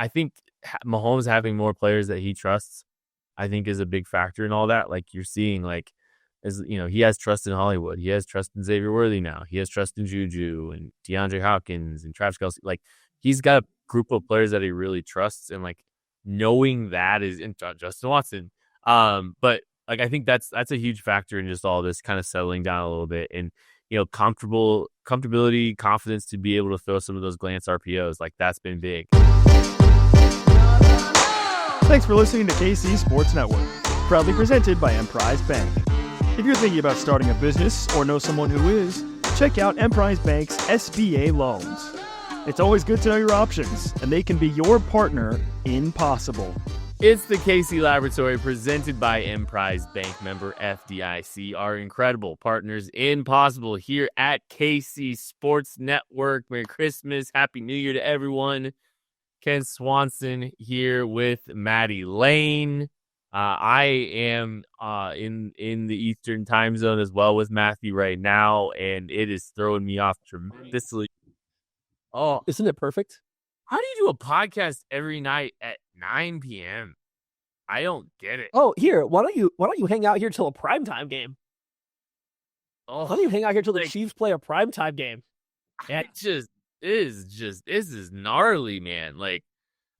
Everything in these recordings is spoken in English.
I think Mahomes having more players that he trusts, I think, is a big factor in all that. Like you're seeing, like, as you know, he has trust in Hollywood. He has trust in Xavier Worthy now. He has trust in Juju and DeAndre Hopkins and Travis Kelce. Like he's got a group of players that he really trusts, and like knowing that is in Justin Watson. But like I think that's a huge factor in just all this kind of settling down a little bit and comfortability, confidence to be able to throw some of those glance RPOs. Like that's been big. Thanks for listening to KC Sports Network, proudly presented by Emprise Bank. If you're thinking about starting a business or know someone who is, check out Emprise Bank's SBA loans. It's always good to know your options, and they can be your partner in possible. It's the KC Laboratory presented by Emprise Bank, member FDIC, our incredible partners in possible here at KC Sports Network. Merry Christmas. Happy New Year to everyone. Ken Swanson here with Maddie Lane. I am in the Eastern time zone as well with Matthew right now, and it is throwing me off tremendously. Oh, isn't it perfect? How do you do a podcast every night at 9 p.m.? I don't get it. Oh, here, why don't you hang out here till a primetime game? Oh, why don't you hang out here till the Chiefs play a primetime game? Yeah, this is gnarly, man. Like,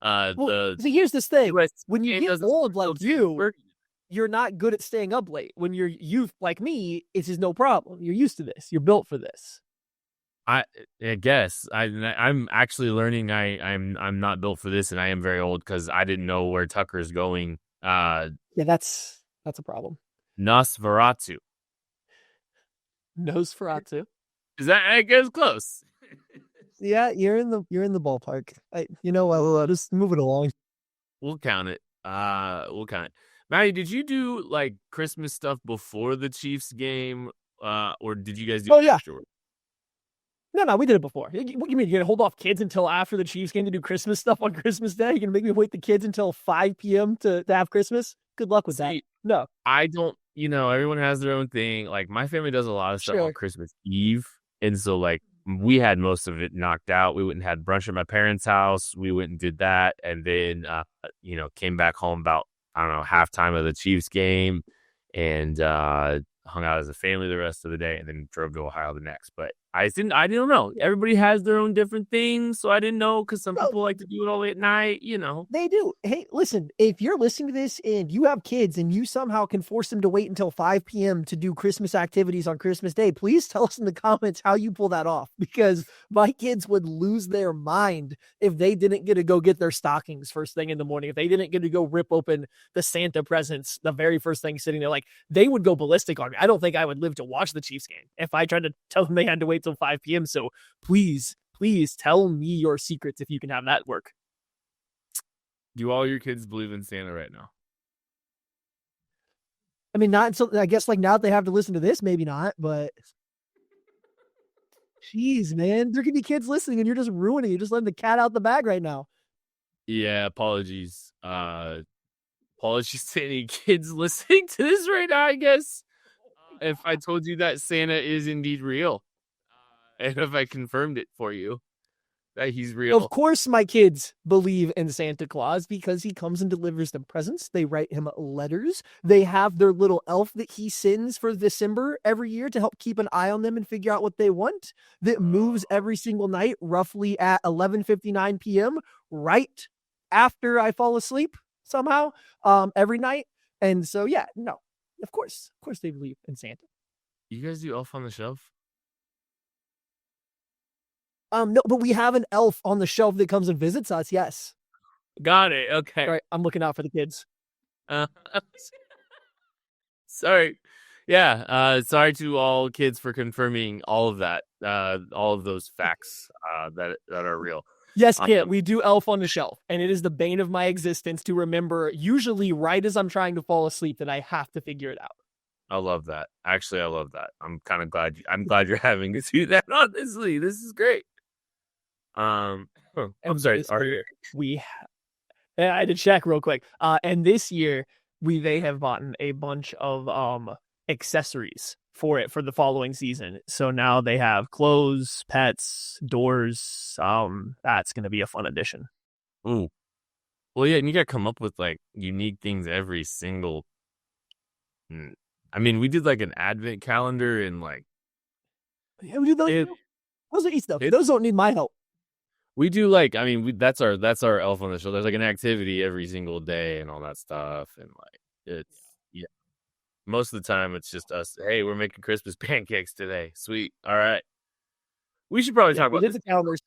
so here's this thing: when you get old like you're not good at staying up late. When you're youth like me, it's just no problem. You're used to this. You're built for this. I guess I'm actually learning. I'm not built for this, and I am very old because I didn't know where Tucker's going. Yeah, that's a problem. Nosferatu. Nosferatu. Is that? I guess close. Yeah, you're in the ballpark. I'll just move it along. We'll count it. Maddie, did you do like Christmas stuff before the Chiefs game, or did you guys do? Oh yeah. Afterward? No, we did it before. What do you mean? You're gonna hold off kids until after the Chiefs game to do Christmas stuff on Christmas Day? You're gonna make me wait the kids until 5 p.m. to have Christmas? Good luck with that. No, I don't. Everyone has their own thing. Like my family does a lot of stuff on Christmas Eve, and so like we had most of it knocked out. We went and had brunch at my parents' house. We went and did that, and then came back home about halftime of the Chiefs game, and hung out as a family the rest of the day, and then drove to Ohio the next. But I don't know. Everybody has their own different things, so I didn't know because some people like to do it all at night, They do. Hey, listen, if you're listening to this and you have kids and you somehow can force them to wait until 5 p.m. to do Christmas activities on Christmas Day, please tell us in the comments how you pull that off, because my kids would lose their mind if they didn't get to go get their stockings first thing in the morning, if they didn't get to go rip open the Santa presents the very first thing sitting there. Like, they would go ballistic on me. I don't think I would live to watch the Chiefs game if I tried to tell them they had to wait till 5 p.m. So please tell me your secrets if you can have that work. Do all your kids believe in Santa right now? I mean, not until, I guess, like, now that they have to listen to this, maybe not, but jeez, man, there could be kids listening and you're just ruining it. You're just letting the cat out the bag right now. Yeah, apologies. Apologies to any kids listening to this right now, I guess. If I told you that Santa is indeed real. And if I confirmed it for you, that he's real. Of course my kids believe in Santa Claus because he comes and delivers them presents. They write him letters. They have their little elf that he sends for December every year to help keep an eye on them and figure out what they want, that moves every single night roughly at 11:59 p.m. right after I fall asleep somehow every night. And so, yeah, no, of course they believe in Santa. You guys do Elf on the Shelf? No, but we have an elf on the shelf that comes and visits us. Yes. Got it. Okay. All right. I'm looking out for the kids. Sorry. Yeah. Sorry to all kids for confirming all of that. All of those facts that are real. Yes, kid. We do Elf on the Shelf, and it is the bane of my existence to remember, usually right as I'm trying to fall asleep, that I have to figure it out. I love that. Actually, I love that. I'm kind of glad. I'm glad you're having to do that. Honestly, this is great. I'm sorry. I had to check real quick. And this year they have bought a bunch of accessories for it for the following season. So now they have clothes, pets, doors. That's going to be a fun addition. Ooh, Well, yeah, and you got to come up with like unique things every single. I mean, we did like an advent calendar and like Yeah, we do those it. too. Those are easy stuff. It Those don't need my help. we do like I mean that's our elf on the shoulder. There's like an activity every single day and all that stuff, and like it's yeah. Most of the time it's just us. Hey, we're making Christmas pancakes today. Sweet. All right. We should probably Yeah, talk we about did this. the calendars.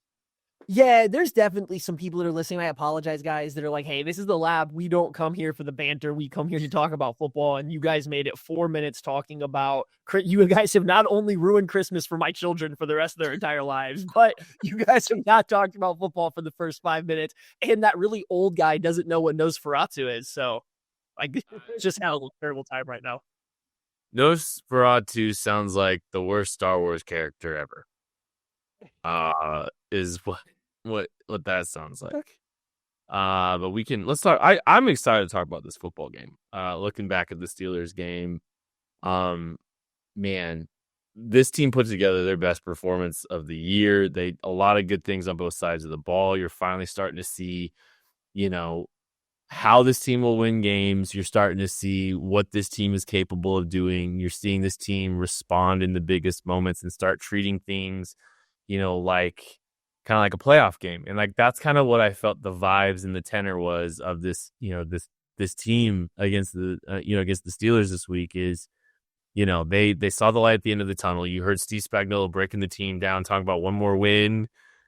Yeah, there's definitely some people that are listening. I apologize, guys, that are like, hey, this is the lab. We don't come here for the banter. We come here to talk about football. And you guys made it 4 minutes talking about, you guys have not only ruined Christmas for my children for the rest of their entire lives, but you guys have not talked about football for the first 5 minutes. And that really old guy doesn't know what Nosferatu is. So, like, just had a terrible time right now. Nosferatu sounds like the worst Star Wars character ever. Is what that sounds like. But let's talk. I'm excited to talk about this football game. Looking back at the Steelers game, man, this team put together their best performance of the year. A lot of good things on both sides of the ball. You're finally starting to see, you know, how this team will win games. You're starting to see what this team is capable of doing. You're seeing this team respond in the biggest moments and start treating things, like kind of like a playoff game. And like, that's kind of what I felt the vibes and the tenor was of this, this team against against the Steelers this week is, they saw the light at the end of the tunnel. You heard Steve Spagnuolo breaking the team down, talking about one more win,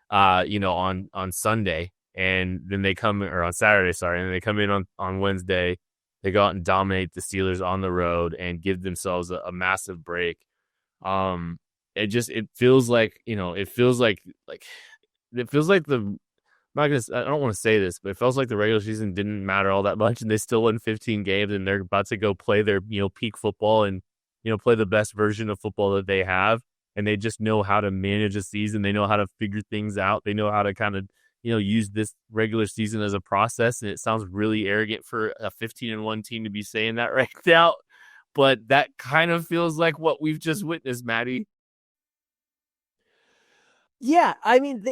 on Sunday. And then they come, or on Saturday, sorry, and then they come in on Wednesday. They go out and dominate the Steelers on the road and give themselves a massive break. It feels like, I don't want to say this, but it feels like the regular season didn't matter all that much, and they still win 15 games, and they're about to go play their, peak football and, play the best version of football that they have. And they just know how to manage a season. They know how to figure things out. They know how to kind of, use this regular season as a process. And it sounds really arrogant for a 15-1 team to be saying that right now, but that kind of feels like what we've just witnessed, Maddie. Yeah, I mean,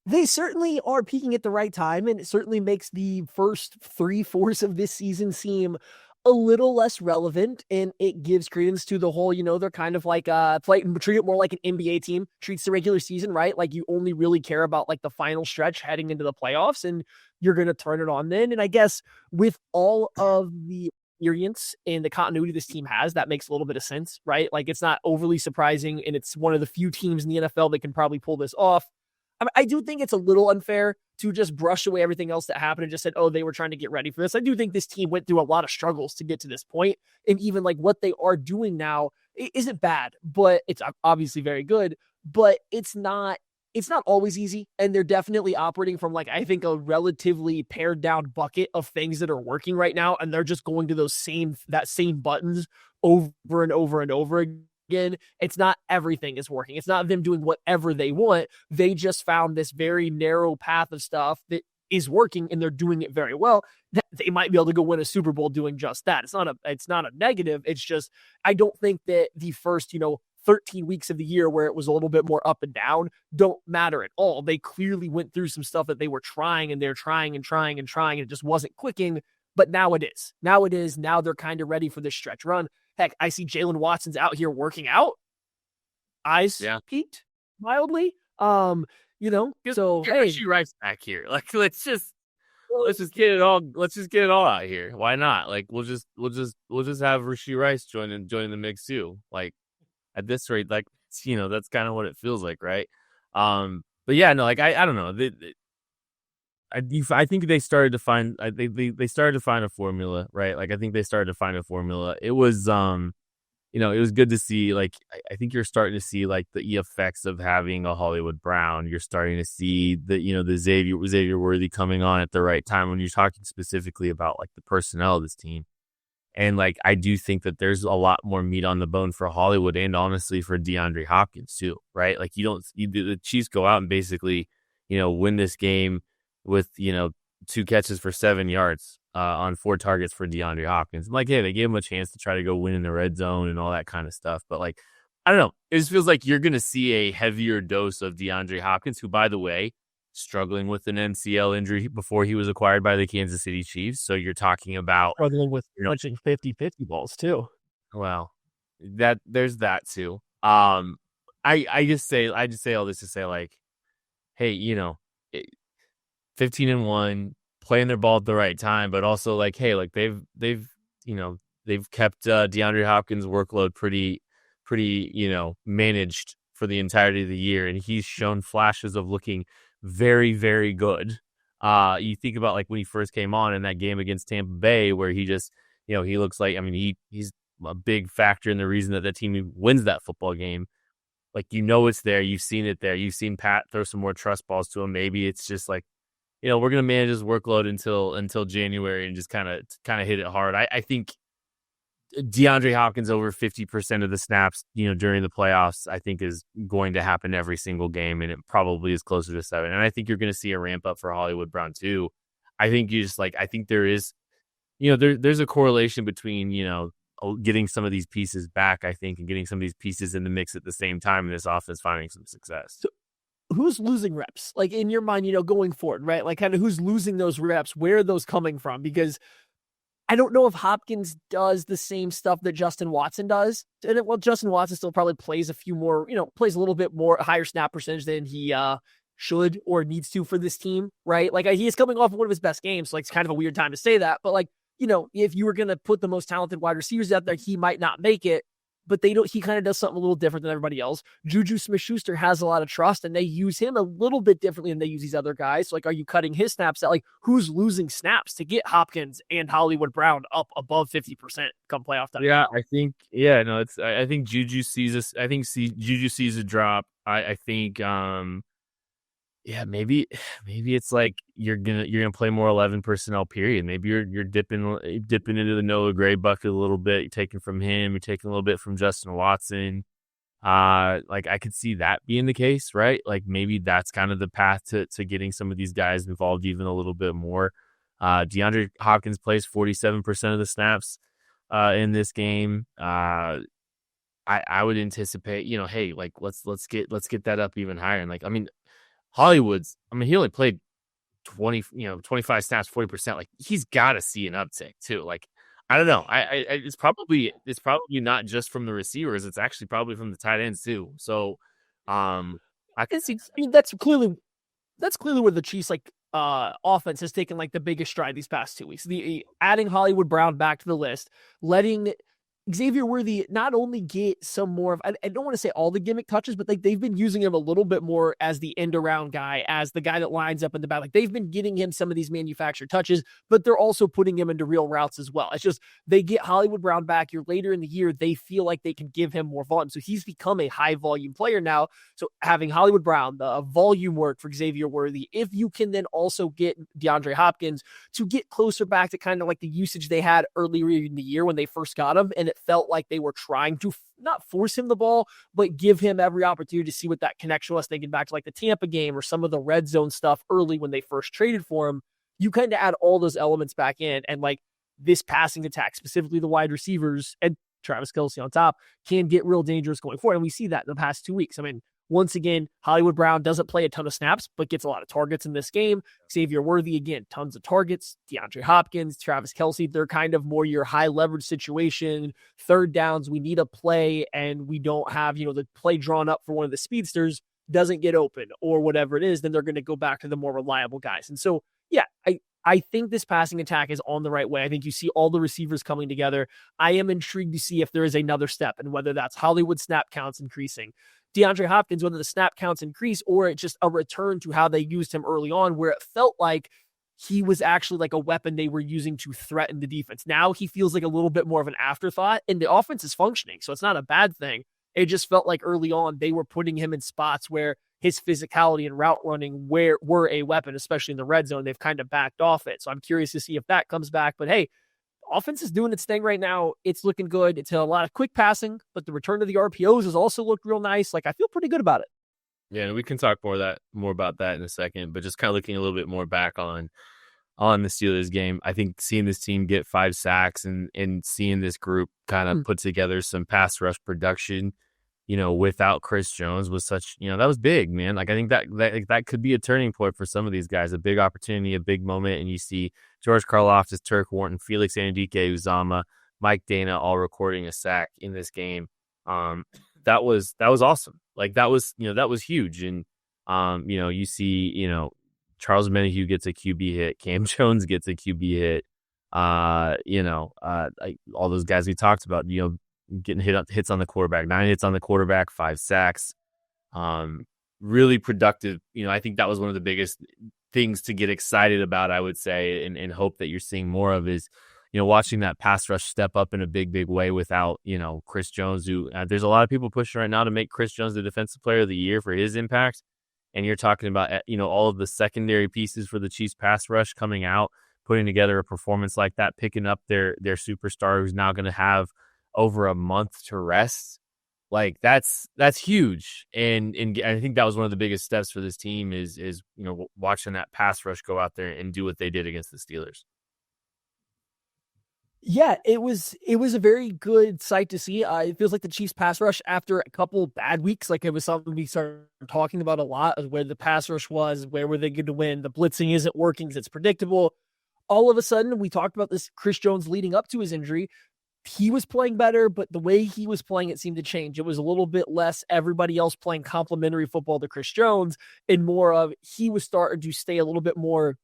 they certainly are peaking at the right time, and it certainly makes the first 3/4 of this season seem a little less relevant, and it gives credence to the whole, they're kind of like treat it more like an NBA team treats the regular season, right? Like, you only really care about like the final stretch heading into the playoffs, and you're going to turn it on then. And I guess with all of the experience and the continuity this team has, that makes a little bit of sense, right? Like, it's not overly surprising, and it's one of the few teams in the NFL that can probably pull this off. I do think it's a little unfair to just brush away everything else that happened and just said, oh, they were trying to get ready for this. I do think this team went through a lot of struggles to get to this point, and even like what they are doing now isn't bad, but it's obviously very good, but it's not always easy. And they're definitely operating from like, I think, a relatively pared down bucket of things that are working right now. And they're just going to that same buttons over and over and over again. It's not everything is working. It's not them doing whatever they want. They just found this very narrow path of stuff that is working, and they're doing it very well. They might be able to go win a Super Bowl doing just that. It's not a negative. It's just, I don't think that the first, 13 weeks of the year where it was a little bit more up and down don't matter at all. They clearly went through some stuff that they were trying, and they're trying and trying and trying, and it just wasn't clicking. But now it is. Now they're kind of ready for this stretch run. Heck, I see Jalen Watson's out here working out. Eyes peaked mildly. So hey, she Rice back here. Like, let's just get it all. Let's just get it all out here. Why not? Like, we'll just have Rashee Rice join the mix too. Like, at this rate, like, that's kind of what it feels like, right? But yeah, no, like I don't know. I think they started to find. They started to find a formula, right? Like, I think they started to find a formula. It was it was good to see. Like, I think you're starting to see like the effects of having a Hollywood Brown. You're starting to see the Xavier Worthy coming on at the right time when you're talking specifically about like the personnel of this team. And like, I do think that there's a lot more meat on the bone for Hollywood, and honestly for DeAndre Hopkins too, right? Like, the Chiefs go out and basically, win this game with, 2 catches for 7 yards on 4 targets for DeAndre Hopkins. I'm like, hey, they gave him a chance to try to go win in the red zone and all that kind of stuff. But like, I don't know. It just feels like you're going to see a heavier dose of DeAndre Hopkins, who, by the way, struggling with an NCL injury before he was acquired by the Kansas City Chiefs. So you're talking about, Struggling with you know, punching 50-50 balls too. well, that there's that too. I just say all this to say, like, hey, 15-1, playing their ball at the right time, but also like, hey, like they've kept DeAndre Hopkins' workload pretty managed for the entirety of the year, and he's shown flashes of looking very, very good. You think about like when he first came on in that game against Tampa Bay, where he just, he looks like, I mean, he's a big factor in the reason that the team wins that football game. Like, it's there. You've seen it there. You've seen Pat throw some more trust balls to him. Maybe it's just like, we're going to manage his workload until January and just kind of hit it hard. I think DeAndre Hopkins over 50% of the snaps, during the playoffs, I think is going to happen every single game, and it probably is closer to 7. And I think you're going to see a ramp up for Hollywood Brown too. I think I think there is, there's a correlation between, getting some of these pieces back, I think, and getting some of these pieces in the mix at the same time, and this offense finding some success. So who's losing reps? Like in your mind, going forward, right? Like kind of who's losing those reps? Where are those coming from? Because I don't know if Hopkins does the same stuff that Justin Watson does. And Justin Watson still probably plays a few more, plays a little bit more higher snap percentage than he should or needs to for this team, right? Like he is coming off of one of his best games. So like it's kind of a weird time to say that, but like, if you were going to put the most talented wide receivers out there, he might not make it, but he kind of does something a little different than everybody else. Juju Smith-Schuster has a lot of trust, and they use him a little bit differently than they use these other guys. So like, are you cutting his snaps out? Like, who's losing snaps to get Hopkins and Hollywood Brown up above 50% come playoff time? Yeah, I think, I think Juju sees us. I think Juju sees a drop. I think, maybe it's like you're gonna play more 11 personnel. Period. Maybe you're dipping into the Noah Gray bucket a little bit. You're taking from him. You're taking a little bit from Justin Watson. Like I could see that being the case, right? Like maybe that's kind of the path to getting some of these guys involved even a little bit more. DeAndre Hopkins plays 47% of the snaps in this game. I would anticipate, hey, like let's get that up even higher. And like, I mean, he only played 25 snaps, 40%. Like he's got to see an uptick too. Like, I don't know. It's probably not just from the receivers. It's actually probably from the tight ends too. So, I can see. I mean, that's clearly where the Chiefs offense has taken like the biggest stride these past 2 weeks. The adding Hollywood Brown back to the list, letting Xavier Worthy not only get some more of, I don't want to say all the gimmick touches, but like they've been using him a little bit more as the end around guy, as the guy that lines up in the back. Like they've been getting him some of these manufactured touches, but they're also putting him into real routes as well. It's just, they get Hollywood Brown back. You're later in the year, they feel like they can give him more volume. So he's become a high volume player now. So having Hollywood Brown, the volume work for Xavier Worthy, if you can then also get DeAndre Hopkins to get closer back to kind of like the usage they had earlier in the year when they first got him, and it felt like they were trying to not force him the ball, but give him every opportunity to see what that connection was. Thinking back to like the Tampa game or some of the red zone stuff early when they first traded for him, you kind of add all those elements back in, and like this passing attack, specifically the wide receivers and Travis Kelce on top, can get real dangerous going forward. And we see that in the past 2 weeks. I mean, once again, Hollywood Brown doesn't play a ton of snaps, but gets a lot of targets in this game. Xavier Worthy, again, tons of targets. DeAndre Hopkins, Travis Kelce, they're kind of more your high leverage situation. Third downs, we need a play, and we don't have, the play drawn up for one of the speedsters doesn't get open or whatever it is, then they're going to go back to the more reliable guys. And so, yeah, I think this passing attack is on the right way. I think you see all the receivers coming together. I am intrigued to see if there is another step, and whether that's Hollywood snap counts increasing, DeAndre Hopkins, whether the snap counts increase, or it's just a return to how they used him early on, where it felt like he was actually like a weapon they were using to threaten the defense. Now he feels like a little bit more of an afterthought, and the offense is functioning, so it's not a bad thing. It just felt like early on they were putting him in spots where his physicality and route running were a weapon, especially in the red zone. They've kind of backed off it. So I'm curious to see if that comes back. But hey, offense is doing its thing right now. It's looking good. It's a lot of quick passing, but the return of the RPOs has also looked real nice. Like, I feel pretty good about it. Yeah, and we can talk more about that in a second, but just kind of looking a little bit more back on the Steelers game. I think seeing this team get 5 sacks and seeing this group kind of put together some pass rush production, without Chris Jones was such, that was big, man. Like, I think that could be a turning point for some of these guys, a big opportunity, a big moment. And you see George Karlaftis, Turk Wharton, Felix Anudike Uzama, Mike Dana all recording a sack in this game. That was awesome. Like, that was huge. And, you see, Charles Menahue gets a QB hit. Cam Jones gets a QB hit. All those guys we talked about, getting hits on the quarterback, 9 hits on the quarterback, 5 sacks. Really productive. I think that was one of the biggest things to get excited about, I would say, and hope that you're seeing more of is, watching that pass rush step up in a big, big way without, Chris Jones, who there's a lot of people pushing right now to make Chris Jones the defensive player of the year for his impact. And you're talking about, all of the secondary pieces for the Chiefs pass rush coming out, putting together a performance like that, picking up their superstar who's now going to have over a month to rest. Like, that's huge. And I think that was one of the biggest steps for this team is watching that pass rush go out there and do what they did against the Steelers. Yeah, it was a very good sight to see. It feels like the Chiefs pass rush, after a couple bad weeks, like it was something we started talking about a lot, of where the pass rush was, where were they going to win? The blitzing isn't working because it's predictable. All of a sudden, we talked about this, Chris Jones leading up to his injury. He was playing better, but the way he was playing, it seemed to change. It was a little bit less everybody else playing complementary football to Chris Jones, and more of he was starting to stay a little bit more,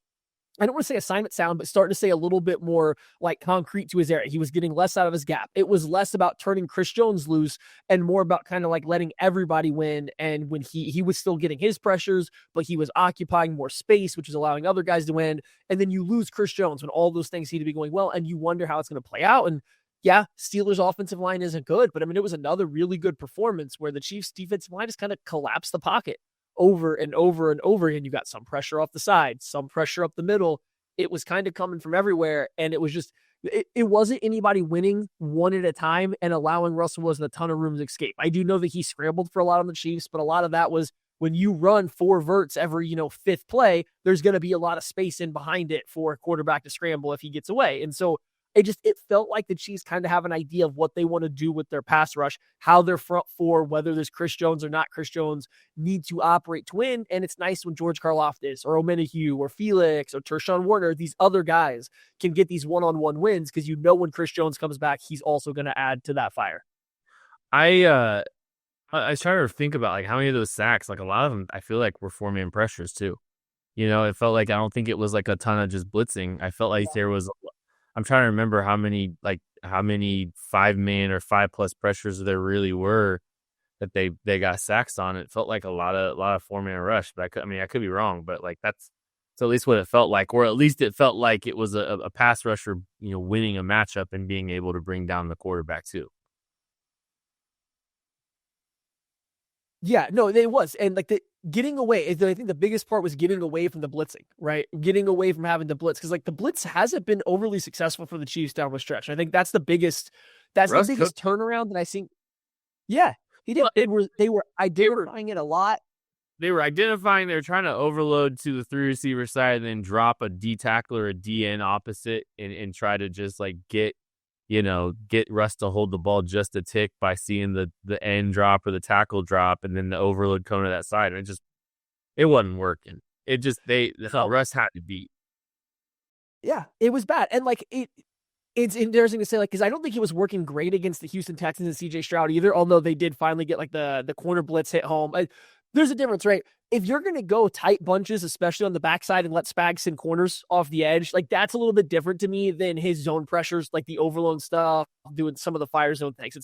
I don't want to say assignment sound, but starting to stay a little bit more like concrete to his area. He was getting less out of his gap. It was less about turning Chris Jones loose and more about kind of like letting everybody win. And when he was still getting his pressures, but he was occupying more space, which was allowing other guys to win. And then you lose Chris Jones when all those things seem to be going well, and you wonder how it's going to play out. And yeah, Steelers offensive line isn't good, but I mean, it was another really good performance where the Chiefs defensive line just kind of collapsed the pocket over and over and over again. You got some pressure off the side, some pressure up the middle. It was kind of coming from everywhere. And it was just, it wasn't anybody winning one at a time and allowing Russell Wilson a ton of room to escape. I do know that he scrambled for a lot on the Chiefs, but a lot of that was when you run 4 verts every, 5th play, there's going to be a lot of space in behind it for a quarterback to scramble if he gets away. And so it felt like the Chiefs kind of have an idea of what they want to do with their pass rush, how their front four, whether there's Chris Jones or not Chris Jones, need to operate to win. And it's nice when George Karlaftis or Menahue or Felix or Tershawn Warner, these other guys, can get these one-on-one wins, because when Chris Jones comes back, he's also going to add to that fire. I was trying to think about like how many of those sacks, like a lot of them, I feel like were 4-man pressures too. It felt like, I don't think it was like a ton of just blitzing. I felt like there was, I'm trying to remember how many 5-man or 5+ pressures there really were that they got sacks on. It felt like a lot of 4-man rush, but I could be wrong, but like that's at least what it felt like, or at least it felt like it was a pass rusher, winning a matchup and being able to bring down the quarterback too. Yeah, no, it was. And like getting away, I think the biggest part was getting away from the blitzing, right? Getting away from having to blitz, because like the blitz hasn't been overly successful for the Chiefs down the stretch. I think that's the biggest turnaround that I think. Yeah, he did. Well, they were identifying it a lot. They were identifying, they were trying to overload to the 3 receiver side and then drop a D tackle or a DN opposite and try to just like get Russ to hold the ball just a tick by seeing the end drop or the tackle drop, and then the overload coming to that side. And it wasn't working. Russ had to beat. Yeah, it was bad. And like it's interesting to say, like, because I don't think he was working great against the Houston Texans and CJ Stroud either, although they did finally get like the corner blitz hit home. There's a difference, right? If you're going to go tight bunches, especially on the backside, and let Spags send corners off the edge, like that's a little bit different to me than his zone pressures, like the overload stuff, doing some of the fire zone things.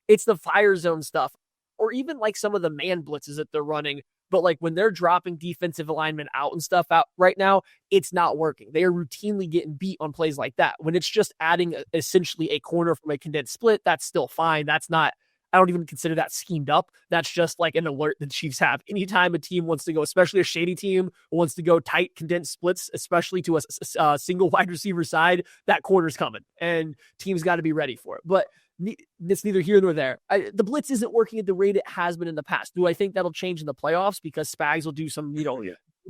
It's the fire zone stuff, or even like some of the man blitzes that they're running. But like when they're dropping defensive alignment out and stuff out right now, it's not working. They are routinely getting beat on plays like that. When it's just adding essentially a corner from a condensed split, that's still fine. That's not, I don't even consider that schemed up. That's just like an alert the Chiefs have. Anytime a team wants to go, especially a shady team, wants to go tight, condensed splits, especially to a single wide receiver side, that corner's coming, and teams got to be ready for it. But it's neither here nor there. The blitz isn't working at the rate it has been in the past. Do I think that'll change in the playoffs because Spags will do some,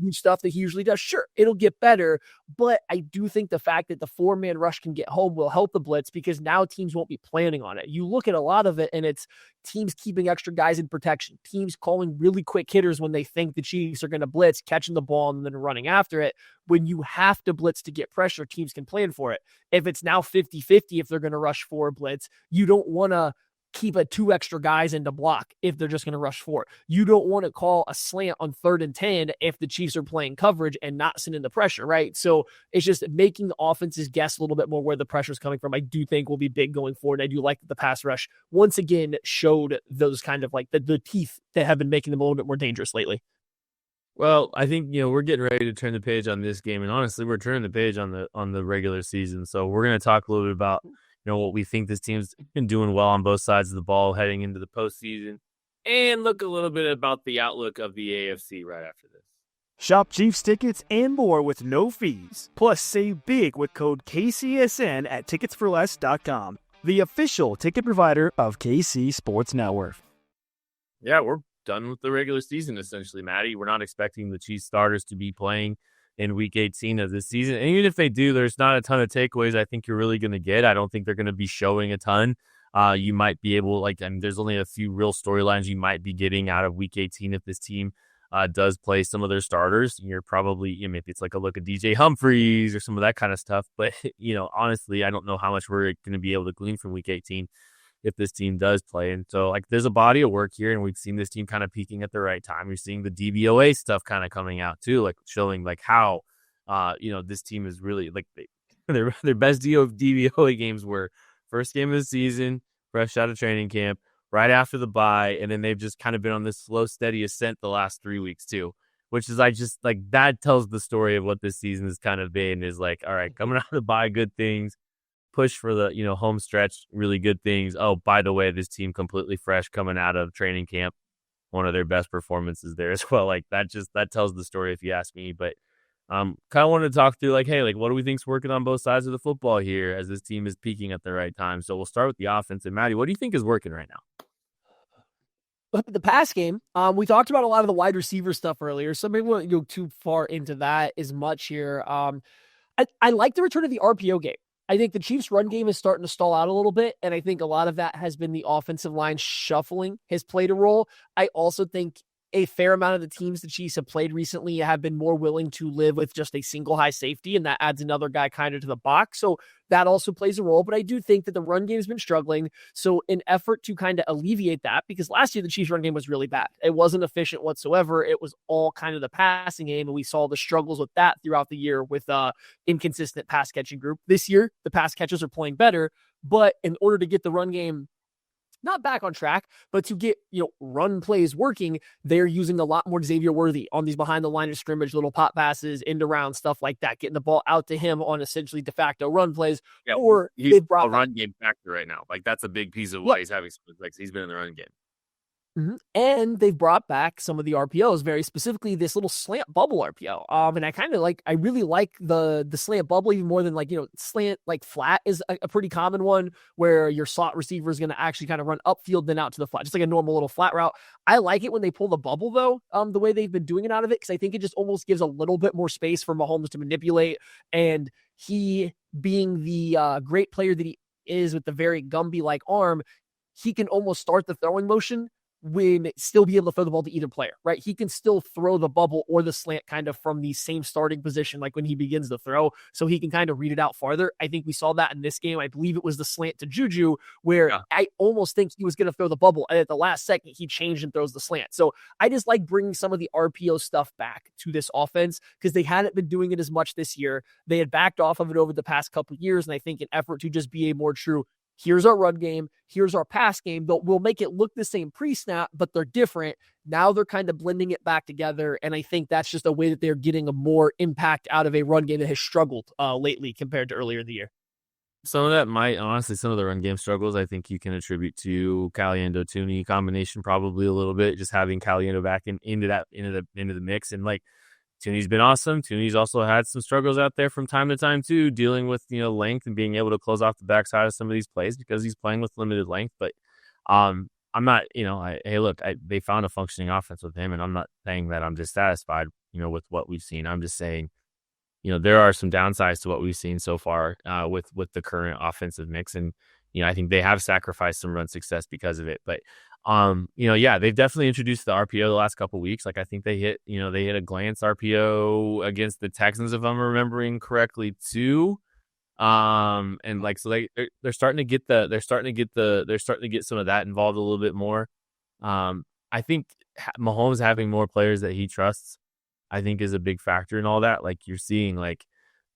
do stuff that he usually does. Sure, it'll get better, but I do think the fact that the 4-man rush can get home will help the blitz because now teams won't be planning on it. You look at a lot of it, and it's teams keeping extra guys in protection, teams calling really quick hitters when they think the Chiefs are going to blitz, catching the ball and then running after it. When you have to blitz to get pressure, teams can plan for it. If it's now 50-50, if they're going to rush 4 blitz, you don't want to keep 2 extra guys in to block if they're just going to rush 4. You don't want to call a slant on 3rd and 10 if the Chiefs are playing coverage and not sending the pressure, right? So it's just making the offenses guess a little bit more where the pressure is coming from. I do think will be big going forward. I do like that the pass rush once again showed those kind of like the teeth that have been making them a little bit more dangerous lately. Well, I think, we're getting ready to turn the page on this game, and honestly, we're turning the page on the regular season. So we're going to talk a little bit about what we think this team's been doing well on both sides of the ball heading into the postseason, and look a little bit about the outlook of the AFC right after this. Shop Chiefs tickets and more with no fees. Plus, save big with code KCSN at ticketsforless.com, the official ticket provider of KC Sports Network. Yeah, we're done with the regular season, essentially, Maddie. We're not expecting the Chiefs starters to be playing in Week 18 of this season. And even if they do, there's not a ton of takeaways I think you're really going to get. I don't think they're going to be showing a ton. You might be able, there's only a few real storylines you might be getting out of Week 18 if this team does play some of their starters. You're probably, maybe it's like a look at DJ Humphries or some of that kind of stuff. But, honestly, I don't know how much we're going to be able to glean from Week 18 if this team does play. And so, there's a body of work here, and we've seen this team kind of peaking at the right time. You're seeing the DVOA stuff kind of coming out too, showing how, this team is really their best DVOA games were first game of the season, fresh out of training camp, right after the bye, and then they've just kind of been on this slow, steady ascent the last 3 weeks too, which is that tells the story of what this season has kind of been. Is all right, coming out of the bye, good things. Push for the home stretch, really good things. Oh, by the way, this team completely fresh coming out of training camp, one of their best performances there as well. That tells the story if you ask me. But kind of wanted to talk through what do we think's working on both sides of the football here as this team is peaking at the right time. So we'll start with the offense. And Maddie, what do you think is working right now? The pass game, we talked about a lot of the wide receiver stuff earlier, so maybe we won't go too far into that as much here. I like the return of the RPO game. I think the Chiefs' run game is starting to stall out a little bit, and I think a lot of that has been the offensive line shuffling has played a role. I also think a fair amount of the teams the Chiefs have played recently have been more willing to live with just a single high safety, and that adds another guy kind of to the box. So that also plays a role, but I do think that the run game has been struggling. So in effort to kind of alleviate that, because last year the Chiefs run game was really bad. It wasn't efficient whatsoever. It was all kind of the passing game, and we saw the struggles with that throughout the year with inconsistent pass catching group. This year, the pass catchers are playing better, but in order to get the run game not back on track, but to get, run plays working, they're using a lot more Xavier Worthy on these behind the line of scrimmage, little pop passes, end around, stuff like that, getting the ball out to him on essentially de facto run plays. Yeah, or he's a run game factor right now. That's a big piece of why he's having he's been in the run game. Mm-hmm. And they've brought back some of the RPOs, very specifically this little slant bubble RPO. And I really like the slant bubble even more than slant flat is a pretty common one where your slot receiver is going to actually kind of run upfield then out to the flat, just like a normal little flat route. I like it when they pull the bubble though, the way they've been doing it out of it, because I think it just almost gives a little bit more space for Mahomes to manipulate. And he being the great player that he is with the very Gumby-like arm, he can almost start the throwing motion when still be able to throw the ball to either player, right? He can still throw the bubble or the slant kind of from the same starting position, when he begins to throw, so he can kind of read it out farther. I think we saw that in this game. I believe it was the slant to Juju where I almost think he was going to throw the bubble, and at the last second, he changed and throws the slant. So I just like bringing some of the RPO stuff back to this offense because they hadn't been doing it as much this year. They had backed off of it over the past couple of years, and I think in effort to just be a more true, here's our run game, here's our pass game. We'll make it look the same pre-snap, but they're different. Now they're kind of blending it back together, and I think that's just a way that they're getting a more impact out of a run game that has struggled lately compared to earlier in the year. Some of that might, honestly, some of the run game struggles, I think you can attribute to Caliendo-Tooney combination probably a little bit, just having Caliendo back into the mix. And Tooney's been awesome. Tooney's also had some struggles out there from time to time too, dealing with length and being able to close off the backside of some of these plays because he's playing with limited length. But I'm not, they found a functioning offense with him, and I'm not saying that I'm dissatisfied with what we've seen. I'm just saying, there are some downsides to what we've seen so far with the current offensive mix, and I think they have sacrificed some run success because of it. But yeah, they've definitely introduced the RPO the last couple weeks. Like I think they hit a glance RPO against the Texans, if I'm remembering correctly, too. And like so they're starting to get some of that involved a little bit more. I think Mahomes having more players that he trusts, I think, is a big factor in all that. Like you're seeing, like,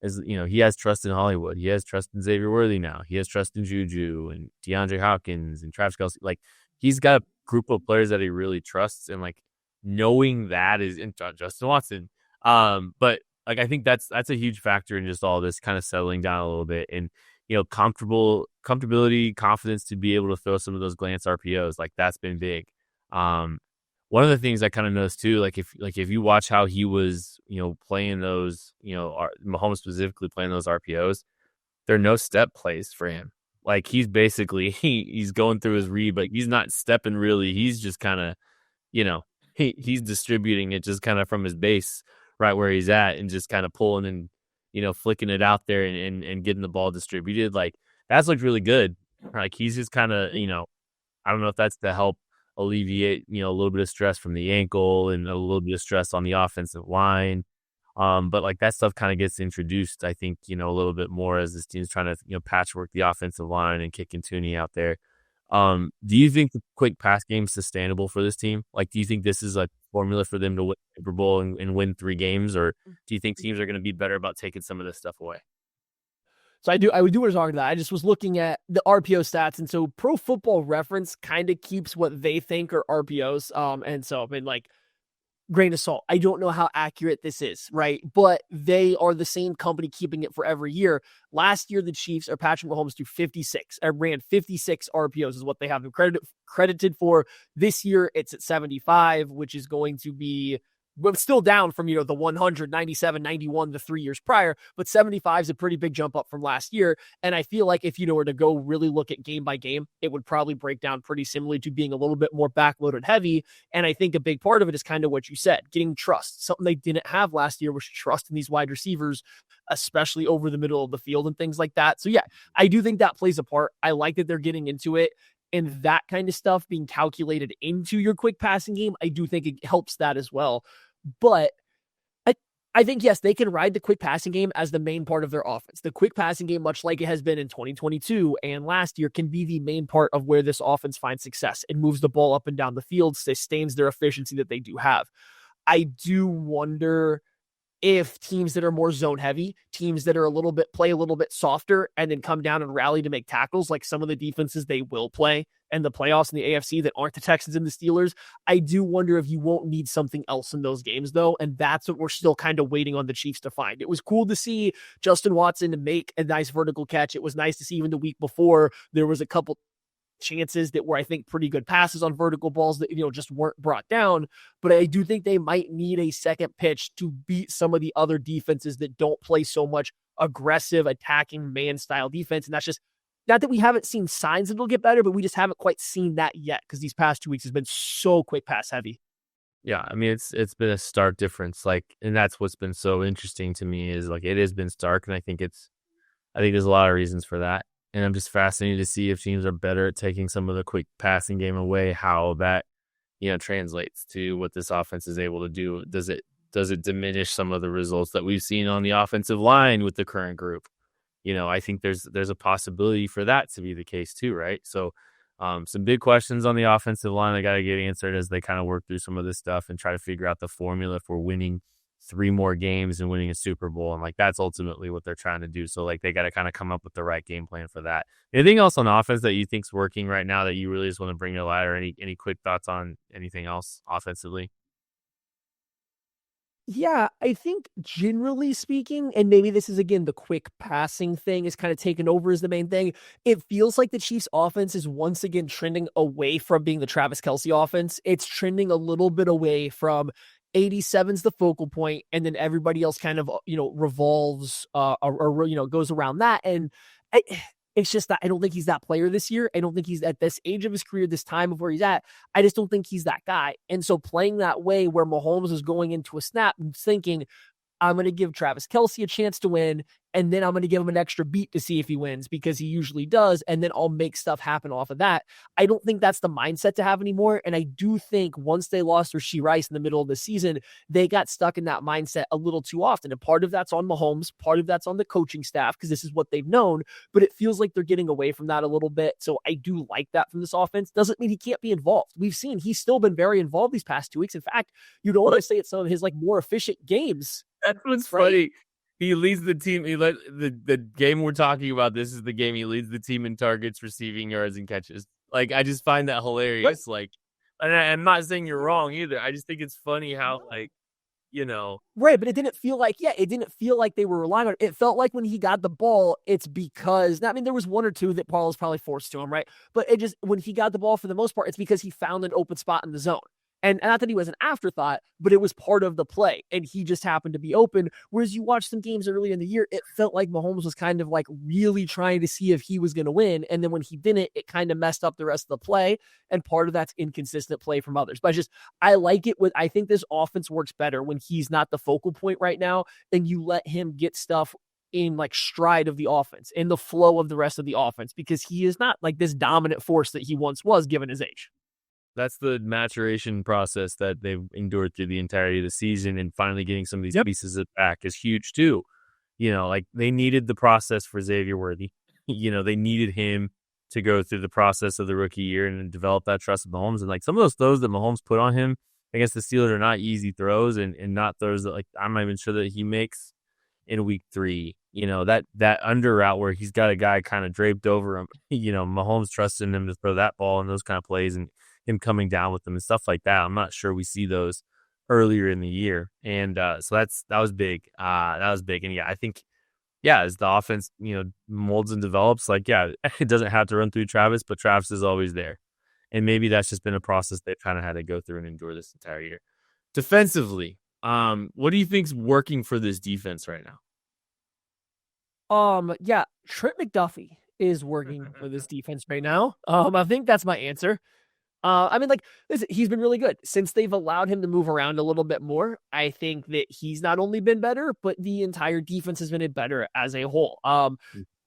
as he has trust in Hollywood, he has trust in Xavier Worthy now, he has trust in Juju and DeAndre Hopkins and Travis Kelce. Like he's got a group of players that he really trusts, and like knowing that is in Justin Watson. But like I think that's a huge factor in just all this kind of settling down a little bit, and comfortability, confidence to be able to throw some of those glance RPOs. Like that's been big. One of the things I kind of noticed too, like if you watch how he was, playing those, Mahomes specifically playing those RPOs, there are no step plays for him. Like he's basically he's going through his read, but he's not stepping really. He's just kind of, he's distributing it just kind of from his base right where he's at, and just kind of pulling and flicking it out there and getting the ball distributed. Like that's looked really good. Like he's just kind of, I don't know if that's to help alleviate, a little bit of stress from the ankle and a little bit of stress on the offensive line. But like that stuff kind of gets introduced, I think, a little bit more as this team's trying to, patchwork the offensive line and kicking Tooney out there. Do you think the quick pass game is sustainable for this team? Like, do you think this is a formula for them to win the Super Bowl and win 3 games? Or do you think teams are going to be better about taking some of this stuff away? So I would do what I was talking about. I just was looking at the RPO stats. And so Pro Football Reference kind of keeps what they think are RPOs. And so, I mean, like, grain of salt. I don't know how accurate this is, right? But they are the same company keeping it for every year. Last year, the Chiefs or Patrick Mahomes threw 56. I ran 56 RPOs is what they have credited for. This year, it's at 75, which is going to be still down from, the 197, 91 the 3 years prior, but 75 is a pretty big jump up from last year. And I feel like if you were to go really look at game by game, it would probably break down pretty similarly to being a little bit more backloaded heavy. And I think a big part of it is kind of what you said, getting trust. Something they didn't have last year was trust in these wide receivers, especially over the middle of the field and things like that. So yeah, I do think that plays a part. I like that they're getting into it. And that kind of stuff being calculated into your quick passing game, I do think it helps that as well. But I think, yes, they can ride the quick passing game as the main part of their offense. The quick passing game, much like it has been in 2022 and last year, can be the main part of where this offense finds success. It moves the ball up and down the field, sustains their efficiency that they do have. I do wonder if teams that are more zone heavy, teams that are play a little bit softer and then come down and rally to make tackles, like some of the defenses they will play and the playoffs in the AFC that aren't the Texans and the Steelers, I do wonder if you won't need something else in those games, though. And that's what we're still kind of waiting on the Chiefs to find. It was cool to see Justin Watson make a nice vertical catch. It was nice to see even the week before there was a couple chances that were, I think, pretty good passes on vertical balls that, just weren't brought down. But I do think they might need a second pitch to beat some of the other defenses that don't play so much aggressive attacking man style defense. And that's just not that we haven't seen signs that it'll get better, but we just haven't quite seen that yet because these past 2 weeks has been so quick pass heavy. Yeah, I mean, it's been a stark difference. Like, and that's what's been so interesting to me is like it has been stark, and I think there's a lot of reasons for that. And I'm just fascinated to see if teams are better at taking some of the quick passing game away, how that, translates to what this offense is able to do. Does it diminish some of the results that we've seen on the offensive line with the current group? I think there's a possibility for that to be the case too, right? So some big questions on the offensive line that got to get answered as they kind of work through some of this stuff and try to figure out the formula for winning 3 more games and winning a Super Bowl. And like, that's ultimately what they're trying to do. So like, they got to kind of come up with the right game plan for that. Anything else on offense that you think's working right now that you really just want to bring to light, or any quick thoughts on anything else offensively? Yeah, I think generally speaking, and maybe this is again the quick passing thing is kind of taken over as the main thing. It feels like the Chiefs offense is once again trending away from being the Travis Kelce offense. It's trending a little bit away from 87's the focal point, and then everybody else kind of, revolves or goes around that. And It's just that I don't think he's that player this year. I don't think he's at this age of his career, this time of where he's at. I just don't think he's that guy. And so playing that way where Mahomes is going into a snap and thinking, I'm going to give Travis Kelce a chance to win, and then I'm going to give him an extra beat to see if he wins because he usually does, and then I'll make stuff happen off of that. I don't think that's the mindset to have anymore, and I do think once they lost Rashee Rice in the middle of the season, they got stuck in that mindset a little too often, and part of that's on Mahomes, part of that's on the coaching staff because this is what they've known, but it feels like they're getting away from that a little bit, so I do like that from this offense. Doesn't mean he can't be involved. We've seen he's still been very involved these past 2 weeks. In fact, you'd almost say it's some of his more efficient games. That's what's funny. He leads the team. He let the game we're talking about. This is the game he leads the team in targets, receiving yards, and catches. I just find that hilarious. And I'm not saying you're wrong either. I just think it's funny how, Right, but it didn't feel like, they were relying on it. It felt like when he got the ball, it's because, there was one or two that Paul was probably forced to him, right? But when he got the ball for the most part, it's because he found an open spot in the zone. And not that he was an afterthought, but it was part of the play. And he just happened to be open. Whereas you watch some games early in the year, it felt like Mahomes was kind of really trying to see if he was going to win. And then when he didn't, it kind of messed up the rest of the play. And part of that's inconsistent play from others. But I like it I think this offense works better when he's not the focal point right now. And you let him get stuff in stride of the offense, in the flow of the rest of the offense, because he is not this dominant force that he once was given his age. That's the maturation process that they've endured through the entirety of the season, and finally getting some of these pieces back is huge too. They needed the process for Xavier Worthy. They needed him to go through the process of the rookie year and develop that trust with Mahomes. And some of those throws that Mahomes put on him against the Steelers are not easy throws, and not throws that I'm not even sure that he makes in week 3. That under route where he's got a guy kind of draped over him. Mahomes trusting him to throw that ball and those kind of plays, and him coming down with them and stuff like that. I'm not sure we see those earlier in the year. And so that was big. That was big. And I think, as the offense, molds and develops, it doesn't have to run through Travis, but Travis is always there. And maybe that's just been a process they've kind of had to go through and endure this entire year. Defensively, what do you think's working for this defense right now? Trent McDuffie is working for this defense right now. I think that's my answer. Listen, he's been really good since they've allowed him to move around a little bit more. I think that he's not only been better, but the entire defense has been better as a whole.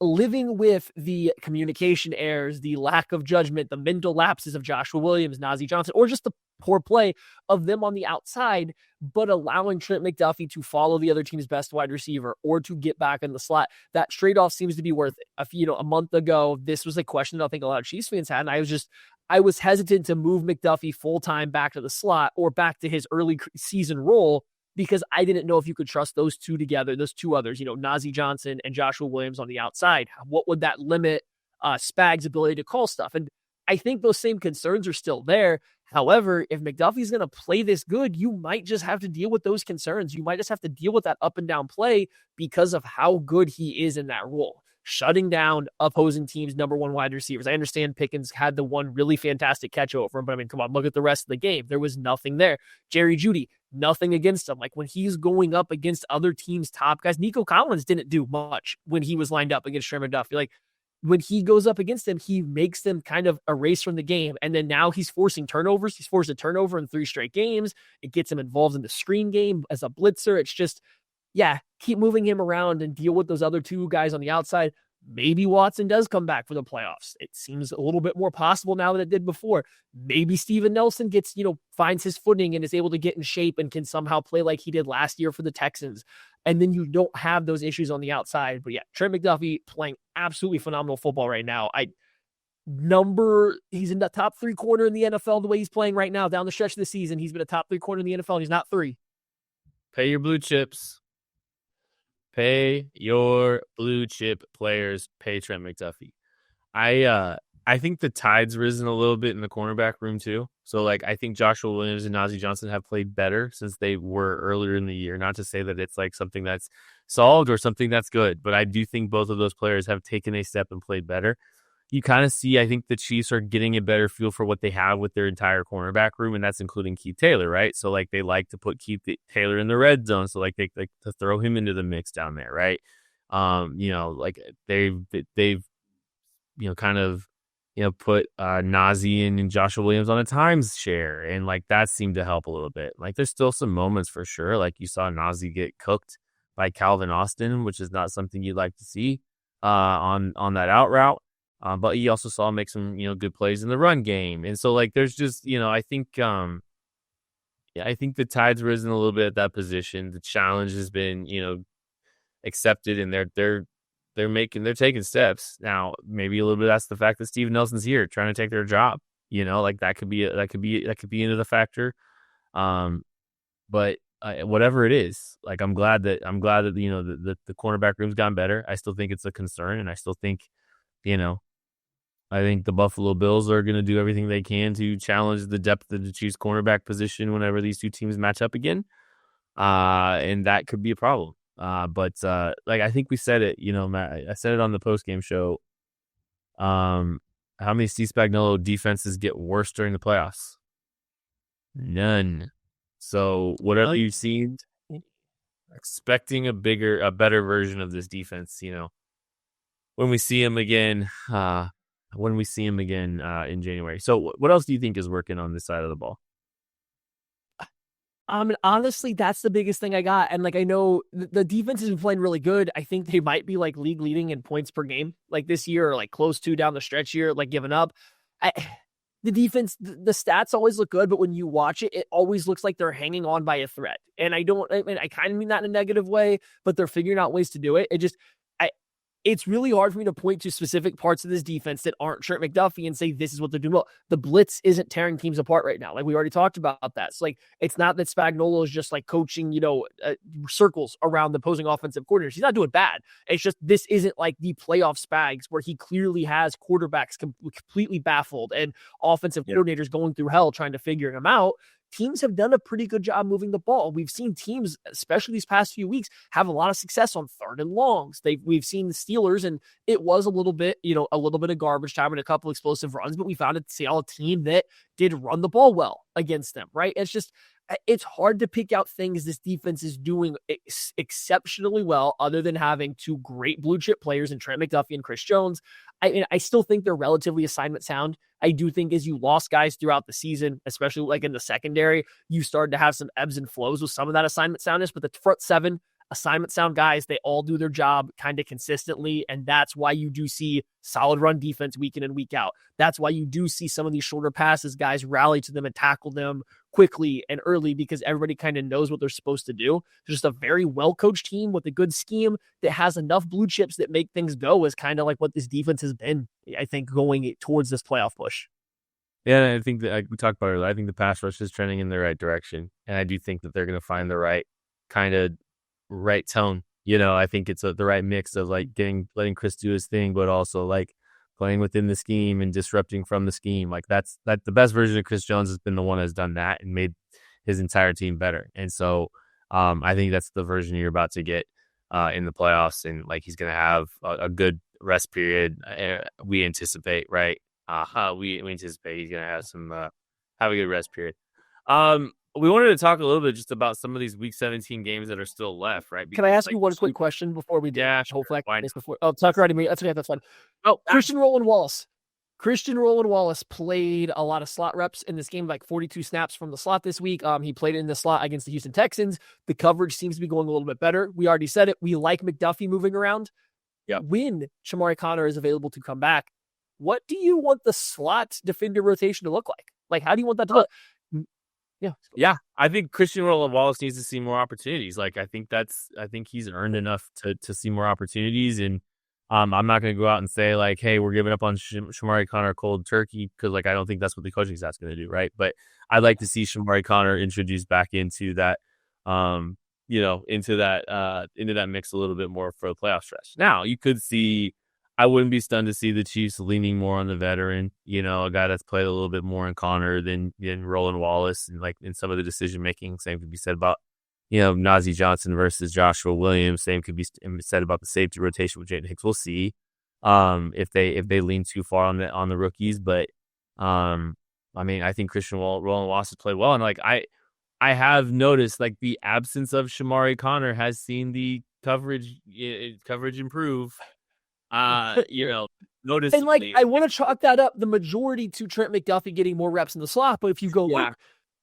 Living with the communication errors, the lack of judgment, the mental lapses of Joshua Williams, Najee Johnson, or just the poor play of them on the outside, but allowing Trent McDuffie to follow the other team's best wide receiver or to get back in the slot, that trade-off seems to be worth it. A month ago, this was a question that I think a lot of Chiefs fans had, and I was hesitant to move McDuffie full-time back to the slot or back to his early season role because I didn't know if you could trust those two together, those two others, Najee Johnson and Joshua Williams on the outside. What would that limit Spag's ability to call stuff? And I think those same concerns are still there. However, if McDuffie's going to play this good, you might just have to deal with those concerns. You might just have to deal with that up and down play because of how good he is in that role. Shutting down opposing teams' number one wide receivers. I understand Pickens had the one really fantastic catch over him, but come on, look at the rest of the game. There was nothing there. Jerry Jeudy, nothing against him. When he's going up against other teams' top guys, Nico Collins didn't do much when he was lined up against Trent McDuffie. When he goes up against them, he makes them kind of erase from the game. And then now he's forcing turnovers. He's forced a turnover in 3 straight games. It gets him involved in the screen game as a blitzer. It's just, keep moving him around and deal with those other two guys on the outside. Maybe Watson does come back for the playoffs. It seems a little bit more possible now than it did before. Maybe Steven Nelson gets, finds his footing and is able to get in shape and can somehow play like he did last year for the Texans. And then you don't have those issues on the outside. But Trent McDuffie playing absolutely phenomenal football right now. He's in the top 3 corner in the NFL the way he's playing right now. Down the stretch of the season, he's been a top 3 corner in the NFL, and he's not 3. Pay your blue chips. Pay your blue chip players. Pay Trent McDuffie. I think the tide's risen a little bit in the cornerback room too. So I think Joshua Williams and Najee Johnson have played better since they were earlier in the year. Not to say that it's something that's solved or something that's good, but I do think both of those players have taken a step and played better. You kind of see, I think the Chiefs are getting a better feel for what they have with their entire cornerback room, and that's including Keith Taylor, right? So they like to put Keith Taylor in the red zone, so they like to throw him into the mix down there, right? They've kind of, put Nazi and Joshua Williams on a times share, and like that seemed to help a little bit. Like there's still some moments for sure. Like you saw Nazi get cooked by Calvin Austin, which is not something you'd like to see on that out route. But you also saw him make some good plays in the run game, and so like there's just I think I think the tide's risen a little bit at that position. The challenge has been accepted, and they're taking steps now. Maybe a little bit that's the fact that Steven Nelson's here trying to take their job. Like that could be into the factor. But whatever it is, like I'm glad that the cornerback room's gotten better. I still think it's a concern, and I still think I think the Buffalo Bills are going to do everything they can to challenge the depth of the Chiefs cornerback position whenever these two teams match up again. And that could be a problem. But like I think we said it, Matt, I said it on the post-game show. How many Steve Spagnuolo defenses get worse during the playoffs? None. So whatever you've seen, expecting a better version of this defense, when we see him again in January. So what else do you think is working on this side of the ball? Honestly, that's the biggest thing I got. And like, I know the defense has been playing really good. I think they might be like league leading in points per game, like this year, or like close to down the stretch here, like giving up. The defense, the stats always look good, but when you watch it, it always looks like they're hanging on by a thread. And I kind of mean that in a negative way, but they're figuring out ways to do it. It's really hard for me to point to specific parts of this defense that aren't Trent McDuffie and say this is what they're doing well. The blitz isn't tearing teams apart right now. Like we already talked about that. So like it's not that Spagnuolo is just like coaching, circles around the opposing offensive coordinators. He's not doing bad. It's just this isn't like the playoff Spags where he clearly has quarterbacks completely baffled and offensive coordinators going through hell trying to figure him out. Teams have done a pretty good job moving the ball. We've seen teams, especially these past few weeks, have a lot of success on third and longs. We've seen the Steelers, and it was a little bit of garbage time and a couple explosive runs, but we found a Seattle team that did run the ball well against them, right? It's hard to pick out things this defense is doing exceptionally well, other than having two great blue chip players in Trent McDuffie and Chris Jones. I still think they're relatively assignment sound. I do think as you lost guys throughout the season, especially like in the secondary, you started to have some ebbs and flows with some of that assignment soundness, but the front seven assignment sound guys, they all do their job kind of consistently. And that's why you do see solid run defense week in and week out. That's why you do see some of these shorter passes, guys rally to them and tackle them quickly and early because everybody kind of knows what they're supposed to do. It's just a very well-coached team with a good scheme that has enough blue chips that make things go is kind of like what this defense has been, I think, going towards this playoff push. Yeah, I think that like we talked about earlier, I think the pass rush is trending in the right direction. And I do think that they're going to find the right kind of right tone. I think it's the right mix of like letting Chris do his thing, but also like playing within the scheme and disrupting from the scheme. Like that the best version of Chris Jones has been the one that's done that and made his entire team better. And so I think that's the version you're about to get in the playoffs. And like he's going to have a good rest period. We anticipate, right? We anticipate he's going to have a good rest period. We wanted to talk a little bit just about some of these Week 17 games that are still left, right? Because, Can I ask you one quick question before we do? Yeah, sure. Hopefully I can this before. Oh, Tucker already made. That's okay. That's fine. Oh, Christian Roland Wallace played a lot of slot reps in this game, like 42 snaps from the slot this week. He played in the slot against the Houston Texans. The coverage seems to be going a little bit better. We already said it. We like McDuffie moving around. Yeah. When Shamari Connor is available to come back, what do you want the slot defender rotation to look like? Like, how do you want that to look? Yeah. I think Christian Roland Wallace needs to see more opportunities. Like, I think he's earned enough to see more opportunities. And I'm not going to go out and say like, hey, we're giving up on Shamari Connor cold turkey because like I don't think that's what the coaching staff's going to do, right? But I'd like to see Shamari Connor introduced back into that, into that mix a little bit more for the playoff stretch. Now you could see. I wouldn't be stunned to see the Chiefs leaning more on the veteran, a guy that's played a little bit more in Connor than Roland Wallace, and like in some of the decision making. Same could be said about Najee Johnson versus Joshua Williams. Same could be said about the safety rotation with Jaden Hicks. We'll see if they lean too far on the rookies, but I think Christian Roland Wallace has played well, and like I have noticed like the absence of Shamari Connor has seen the coverage improve. noticeably. I want to chalk that up the majority to Trent McDuffie getting more reps in the slot. But if you go look,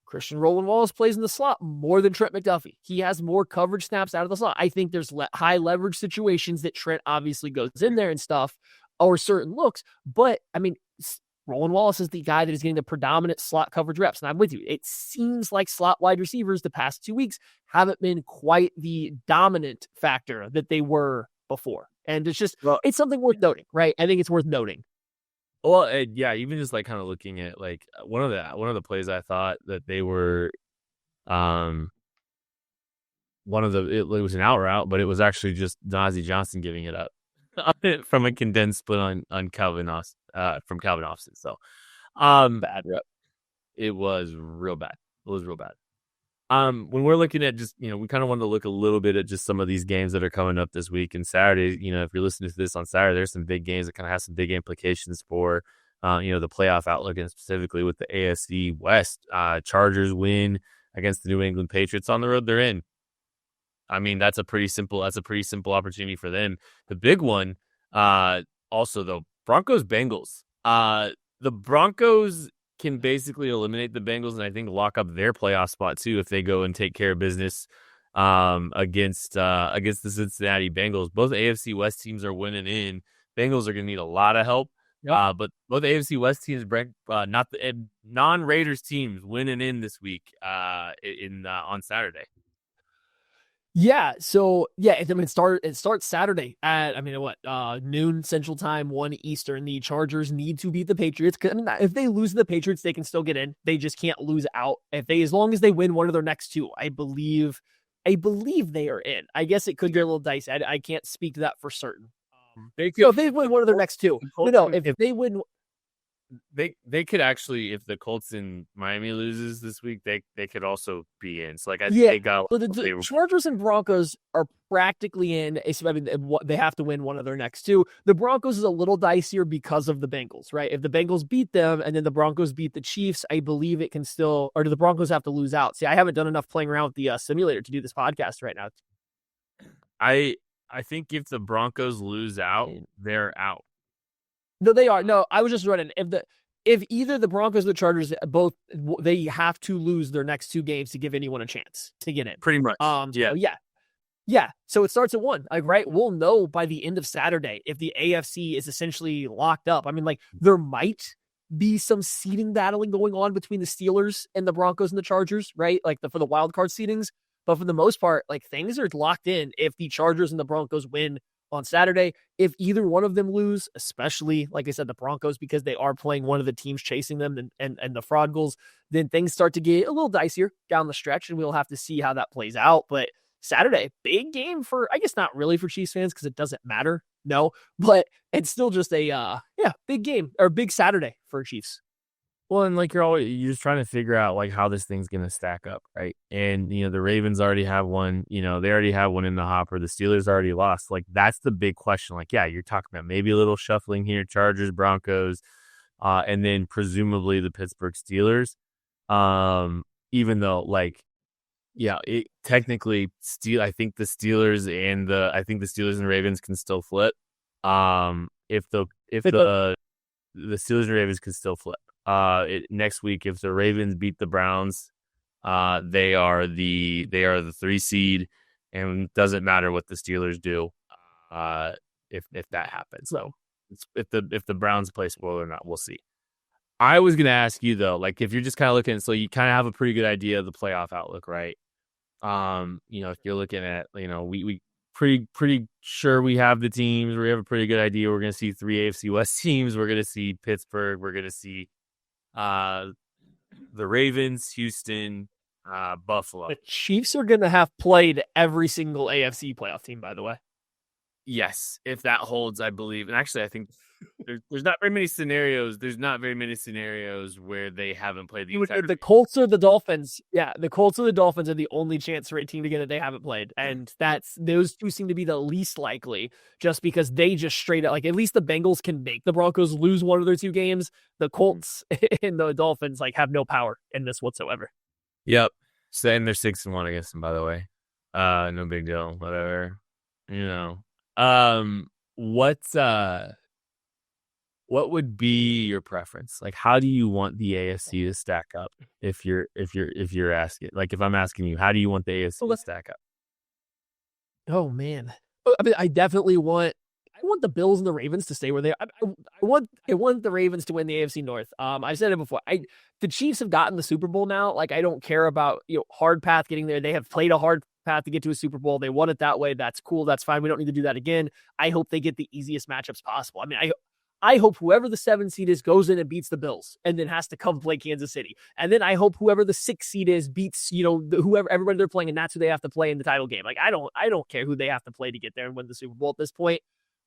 Christian Roland Wallace plays in the slot more than Trent McDuffie. He has more coverage snaps out of the slot. I think there's high leverage situations that Trent obviously goes in there and stuff, or certain looks. But I mean, Roland Wallace is the guy that is getting the predominant slot coverage reps. And I'm with you. It seems like slot wide receivers the past 2 weeks haven't been quite the dominant factor that they were before. And it's just, it's something worth noting, right? I think it's worth noting. Well, even just like kind of looking at like one of the plays, I thought that they were, it was an out route, but it was actually just Najee Johnson giving it up from a condensed split on Calvin Austin, from Calvin Austin. So, Bad rep. It was real bad. It was real bad. When we're looking at just, we kind of wanted to look a little bit at just some of these games that are coming up this week and Saturday. If you're listening to this on Saturday, there's some big games that kind of have some big implications for, the playoff outlook, and specifically with the AFC West. Chargers win against the New England Patriots on the road they're in. I mean, that's a pretty simple opportunity for them. The big one, also though, Broncos-Bengals. The Broncos can basically eliminate the Bengals and I think lock up their playoff spot too if they go and take care of business against the Cincinnati Bengals. Both AFC West teams are winning in. Bengals are going to need a lot of help. Yep. But both AFC West teams, not the non-Raiders teams, winning in this week on Saturday. Yeah. So it starts Saturday at noon Central Time, 1 Eastern. The Chargers need to beat the Patriots. If they lose to the Patriots, they can still get in. They just can't lose out. As long as they win one of their next two, I believe they are in. I guess it could get a little dicey. I can't speak to that for certain. If they win one of their next two, if they win. They could actually, if the Colts in Miami loses this week, they could also be in. So they got the Chargers and Broncos are practically in. They have to win one of their next two. The Broncos is a little dicier because of the Bengals, right? If the Bengals beat them and then the Broncos beat the Chiefs, I believe it can still, or do the Broncos have to lose out? See, I haven't done enough playing around with the simulator to do this podcast right now. I think if the Broncos lose out, they're out. No, they are. No, I was just running. If either the Broncos or the Chargers, both, they have to lose their next two games to give anyone a chance to get in. Pretty much. Yeah. So it starts at 1. Right? We'll know by the end of Saturday if the AFC is essentially locked up. I mean, there might be some seeding battling going on between the Steelers and the Broncos and the Chargers, right? For the wild card seedings. But for the most part, things are locked in if the Chargers and the Broncos win on Saturday. If either one of them lose, especially, like I said, the Broncos, because they are playing one of the teams chasing them and the Fraud Goals, then things start to get a little dicier down the stretch, and we'll have to see how that plays out. But Saturday, big game for, I guess not really for Chiefs fans because it doesn't matter. No, but it's still just a, big game or big Saturday for Chiefs. Well, and you're just trying to figure out how this thing's going to stack up, right? And, the Ravens already have one, they already have one in the hopper. The Steelers already lost. That's the big question. You're talking about maybe a little shuffling here, Chargers, Broncos, and then presumably the Pittsburgh Steelers. Even though, technically, I think the Steelers and Ravens can still flip. If the Steelers and Ravens can still flip. Next week, if the Ravens beat the Browns, they are the 3 seed, and it doesn't matter what the Steelers do if that happens. So if the Browns play spoiler or not, we'll see. I was gonna ask you though, if you're just kind of looking, so you kind of have a pretty good idea of the playoff outlook, right? If you're looking at, we pretty sure we have the teams. We have a pretty good idea. We're gonna see 3 AFC West teams. We're gonna see Pittsburgh. We're gonna see the Ravens, Houston, Buffalo. The Chiefs are going to have played every single AFC playoff team, by the way. Yes, if that holds, I believe. And actually, I think there's not very many scenarios. There's not very many scenarios where they haven't played the entire. The Colts or the Dolphins. Yeah, the Colts or the Dolphins are the only chance for a team to get it they haven't played, and those two seem to be the least likely, just because they just straight up at least the Bengals can make the Broncos lose one of their 2 games. The Colts and the Dolphins have no power in this whatsoever. Yep. So, and they're 6-1 against them, by the way. No big deal. Whatever. What's what would be your preference? Like, how do you want the AFC to stack up? If you're asking, like, if I'm asking you, how do you want the AFC to stack up? Oh man. I mean, I want the Bills and the Ravens to stay where they are. I want the Ravens to win the AFC North. I've said it before. The Chiefs have gotten the Super Bowl now. Like, I don't care about, hard path getting there. They have played a hard path to get to a Super Bowl. They won it that way. That's cool. That's fine. We don't need to do that again. I hope they get the easiest matchups possible. I mean, I hope whoever the 7 seed is goes in and beats the Bills and then has to come play Kansas City. And then I hope whoever the 6 seed is beats, whoever, everybody they're playing, and that's who they have to play in the title game. Like, I don't care who they have to play to get there and win the Super Bowl at this point.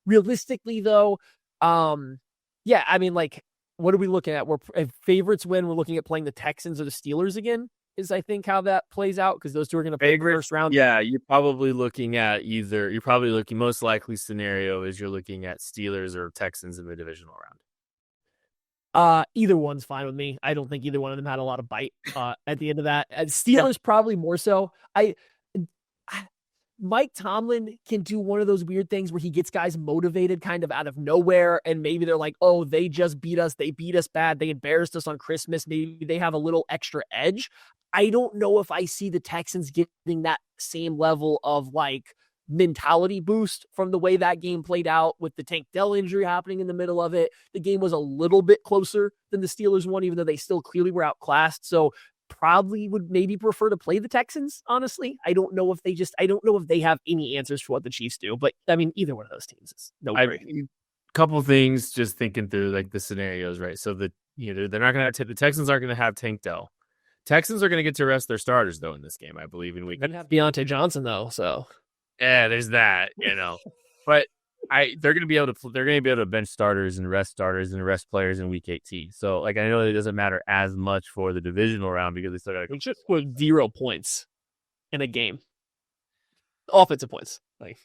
Realistically, though, yeah, I mean, like, what are we looking at? If favorites win, we're looking at playing the Texans or the Steelers again, is I think how that plays out, because those two are going to play the first round. Yeah, you're probably looking at most likely scenario is you're looking at Steelers or Texans in the divisional round. Either one's fine with me. I don't think either one of them had a lot of bite at the end of that. Steelers probably more so. Mike Tomlin can do one of those weird things where he gets guys motivated kind of out of nowhere, and maybe they're like, oh, they just beat us. They beat us bad. They embarrassed us on Christmas. Maybe they have a little extra edge. I don't know if I see the Texans getting that same level of like mentality boost from the way that game played out with the Tank Dell injury happening in the middle of it. The game was a little bit closer than the Steelers one, even though they still clearly were outclassed. So probably would maybe prefer to play the Texans, honestly. I don't know if they have any answers for what the Chiefs do, but I mean, either one of those teams is no great. Couple things, just thinking through like the scenarios, right? So they're not going to the Texans aren't going to have Tank Dell. Texans are going to get to rest their starters though in this game, I believe. In week, they're going to have Deontay Johnson though, so yeah, there's that, but they're going to be able to bench starters and rest players in week 18. So like, I know it doesn't matter as much for the divisional round because they still got to score 0 points in a game, offensive points. Like,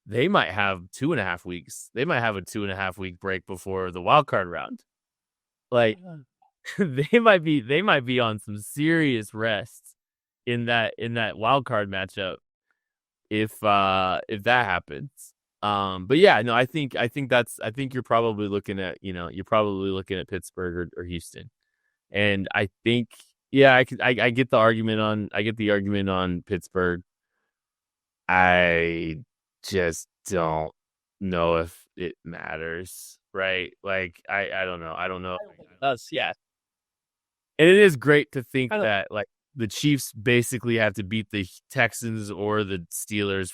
they might have 2.5 weeks. They might have a 2.5 week break before the wild card round. Like, they might be on some serious rest in that wild card matchup if that happens. But yeah, no, I think you're probably looking at Pittsburgh or Houston, and I think, yeah, I get the argument on Pittsburgh. I just don't know if it matters, right? Like, I don't know. I don't know. It does, yeah. And it is great to think that like the Chiefs basically have to beat the Texans or the Steelers.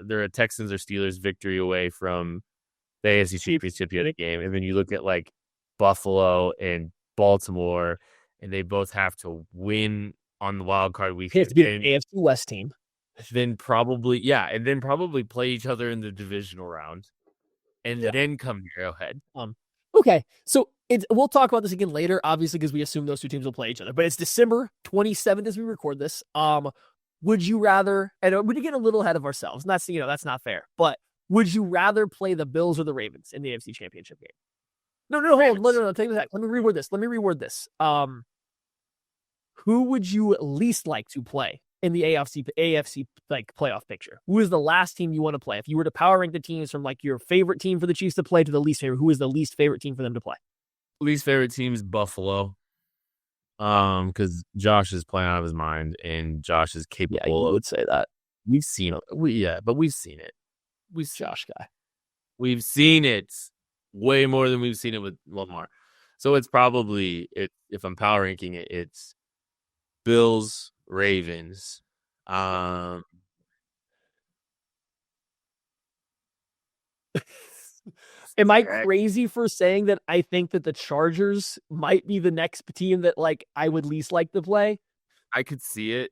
They're a Texans or Steelers victory away from the AFC Championship game. And then you look at like Buffalo and Baltimore, and they both have to win on the wild card weekend. They have to beat an AFC West team. Then probably play each other in the divisional round, and then come to Arrowhead. Okay, so we'll talk about this again later, obviously, because we assume those two teams will play each other. But it's December 27th as we record this. Would you rather? And we're getting a little ahead of ourselves. And that's not fair. But would you rather play the Bills or the Ravens in the AFC Championship game? No, hold on. No. Take this back. Let me reword this. Who would you least like to play in the AFC like playoff picture? Who is the last team you want to play? If you were to power rank the teams from like your favorite team for the Chiefs to play to the least favorite, who is the least favorite team for them to play? Least favorite team is Buffalo. Because Josh is playing out of his mind, and Josh is capable. Yeah, you would say that. We've seen it. But we've seen it. Josh guy. We've seen it way more than we've seen it with Lamar. So it's probably if I'm power ranking it, it's Bills, Ravens. Am I crazy for saying that I think that the Chargers might be the next team that like I would least like to play? I could see it.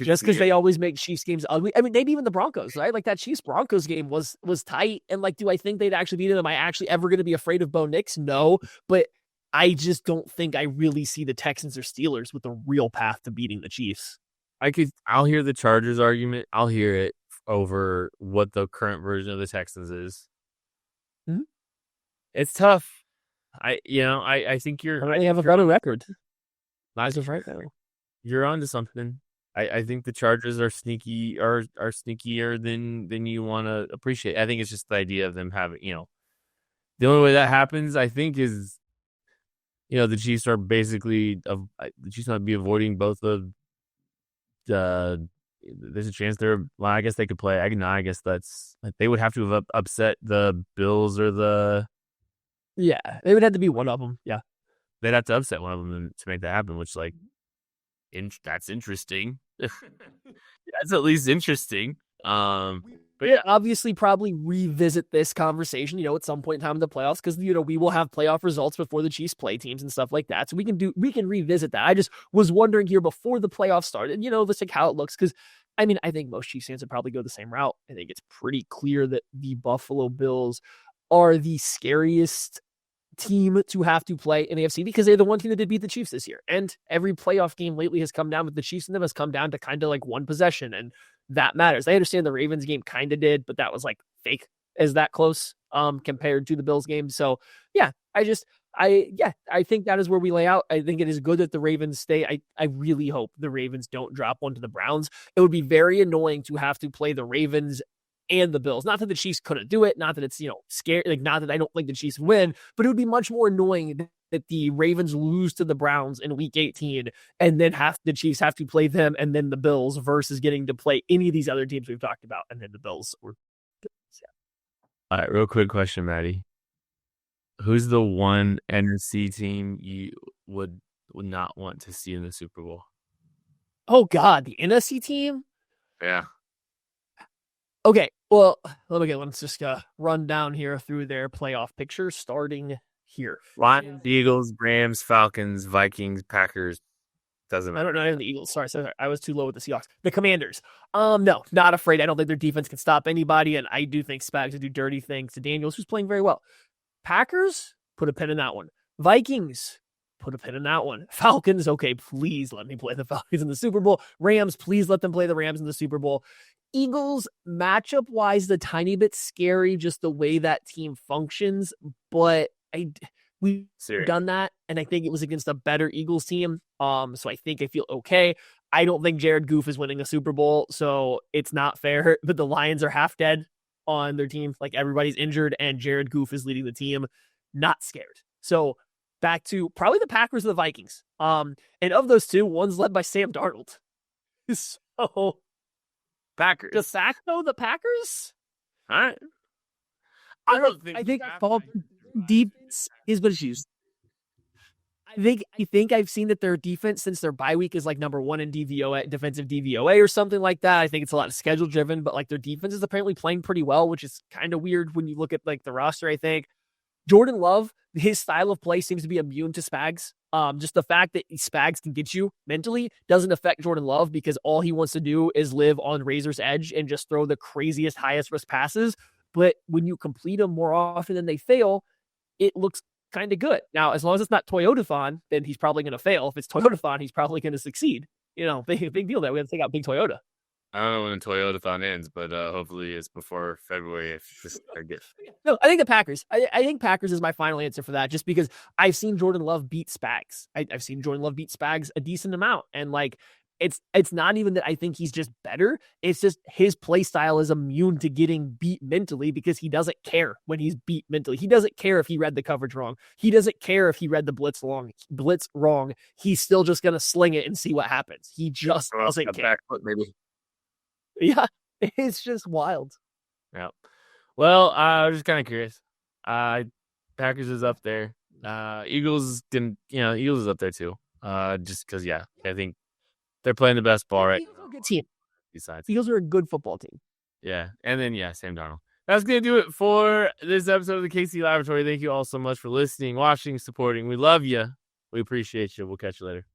Just because they always make Chiefs games ugly. I mean, maybe even the Broncos, right? Like that Chiefs Broncos game was tight. And like, do I think they'd actually beat them? Am I actually ever going to be afraid of Bo Nix? No, but I just don't think I really see the Texans or Steelers with a real path to beating the Chiefs. I'll hear the Chargers argument. I'll hear it over what the current version of the Texans is. Mm-hmm. It's tough. I think they have a better record. As of right now, you're onto something. I think the Chargers are sneakier than you want to appreciate. I think it's just the idea of them having, The only way that happens, I think, is the Chiefs are basically the Chiefs might be avoiding both of the. There's a chance they're. Well, I guess they could play. I guess that's they would have to have upset the Bills or the. Yeah, they would have to be one of them. Yeah, they'd have to upset one of them to make that happen. Which that's interesting. That's at least interesting. But yeah, obviously probably revisit this conversation, at some point in time in the playoffs, because we will have playoff results before the Chiefs play teams and stuff like that. So we can revisit that. I just was wondering here before the playoffs started, let's how it looks. Because I think most Chiefs fans would probably go the same route. I think it's pretty clear that the Buffalo Bills are the scariest team to have to play in the AFC because they're the one team that did beat the Chiefs this year. And every playoff game lately has come down with the Chiefs and them has come down to kind of one possession. And that matters. I understand the Ravens game kind of did, but that was fake as that close compared to the Bills game. So yeah, I think that is where we lay out. I think it is good that the Ravens stay. I really hope the Ravens don't drop one to the Browns. It would be very annoying to have to play the Ravens and the Bills. Not that the Chiefs couldn't do it. Not that it's, scary. Not that I don't think the Chiefs win, but it would be much more annoying that the Ravens lose to the Browns in week 18 and then the Chiefs have to play them and then the Bills versus getting to play any of these other teams we've talked about. And then the Bills were. Yeah. All right. Real quick question, Maddie. Who's the one NFC team you would not want to see in the Super Bowl? Oh God, the NFC team? Yeah. Okay, well, let's just run down here through their playoff picture, starting here. Lions, Eagles, Rams, Falcons, Vikings, Packers. Doesn't matter. I don't know the Eagles. Sorry, I was too low with the Seahawks. The Commanders. No, not afraid. I don't think their defense can stop anybody, and I do think Spags will do dirty things to Daniels, who's playing very well. Packers, put a pin in that one. Vikings, put a pin in that one. Falcons, okay, please let me play the Falcons in the Super Bowl. Rams, please let them play the Rams in the Super Bowl. Eagles, matchup-wise, the tiny bit scary, just the way that team functions, but we've done that, and I think it was against a better Eagles team, so I think I feel okay. I don't think Jared Goff is winning the Super Bowl, so it's not fair, but the Lions are half dead on their team. Everybody's injured, and Jared Goff is leading the team. Not scared. So back to probably the Packers or the Vikings. And of those two, one's led by Sam Darnold. So Packers. De facto, the Packers? All right. I think fall defense is what it's used. I think I've seen that their defense since their bye week is number one in DVOA, defensive DVOA or something like that. I think it's a lot of schedule driven, but their defense is apparently playing pretty well, which is kind of weird when you look at the roster. I think Jordan Love, his style of play seems to be immune to Spags. Just the fact that Spags can get you mentally doesn't affect Jordan Love because all he wants to do is live on razor's edge and just throw the craziest, highest risk passes. But when you complete them more often than they fail, it looks kind of good. Now, as long as it's not Toyotathon, then he's probably going to fail. If it's Toyotathon, he's probably going to succeed. Big deal that we have to take out Big Toyota. I don't know when the Toyotathon ends, but hopefully it's before February. No, I think the Packers. I think Packers is my final answer for that, just because I've seen Jordan Love beat Spags. I've seen Jordan Love beat Spags a decent amount, and it's not even that I think he's just better. It's just his play style is immune to getting beat mentally because he doesn't care when he's beat mentally. He doesn't care if he read the coverage wrong. He doesn't care if he read the blitz wrong. He's still just gonna sling it and see what happens. He just doesn't care. Back foot, maybe. Yeah, it's just wild. Yeah. Well, I was just kind of curious. Packers is up there. Eagles didn't. Eagles is up there too. Just because, I think they're playing the best ball right now. Eagles are a good team. Besides, Eagles are a good football team. Yeah, and then Sam Darnold. That's gonna do it for this episode of the KC Laboratory. Thank you all so much for listening, watching, supporting. We love you. We appreciate you. We'll catch you later.